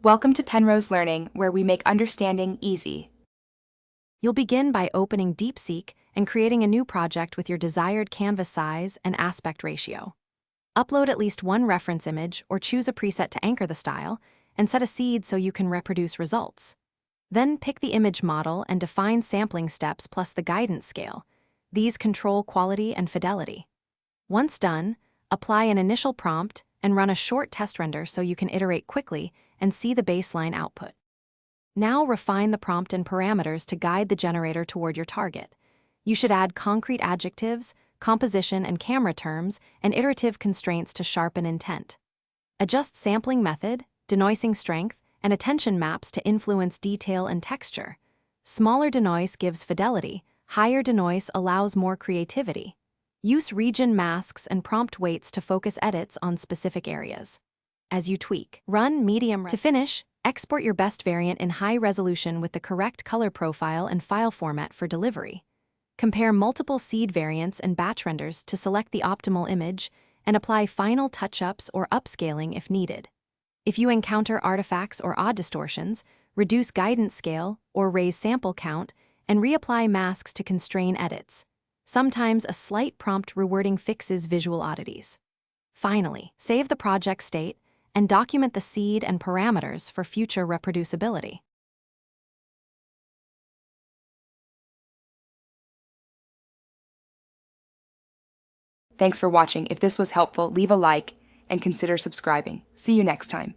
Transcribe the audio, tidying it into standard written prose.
Welcome to Penrose Learning, where we make understanding easy. You'll begin by opening Deepseek and creating a new project with your desired canvas size and aspect ratio. Upload at least one reference image or choose a preset to anchor the style, and set a seed so you can reproduce results. Then pick the image model and define sampling steps plus the guidance scale. These control quality and fidelity. Once done, apply an initial prompt and run a short test render so you can iterate quickly and see the baseline output. Now refine the prompt and parameters to guide the generator toward your target. You should add concrete adjectives, composition and camera terms, and iterative constraints to sharpen intent. Adjust sampling method, denoising strength, and attention maps to influence detail and texture. Smaller denoise gives fidelity, higher denoise allows more creativity. Use region masks and prompt weights to focus edits on specific areas. As you tweak, run medium. To finish, export your best variant in high resolution with the correct color profile and file format for delivery. Compare multiple seed variants and batch renders to select the optimal image, and apply final touch-ups or upscaling if needed. If you encounter artifacts or odd distortions, reduce guidance scale or raise sample count, and reapply masks to constrain edits. Sometimes a slight prompt rewording fixes visual oddities. Finally, save the project state and document the seed and parameters for future reproducibility. Thanks for watching. If this was helpful, leave a like and consider subscribing. See you next time.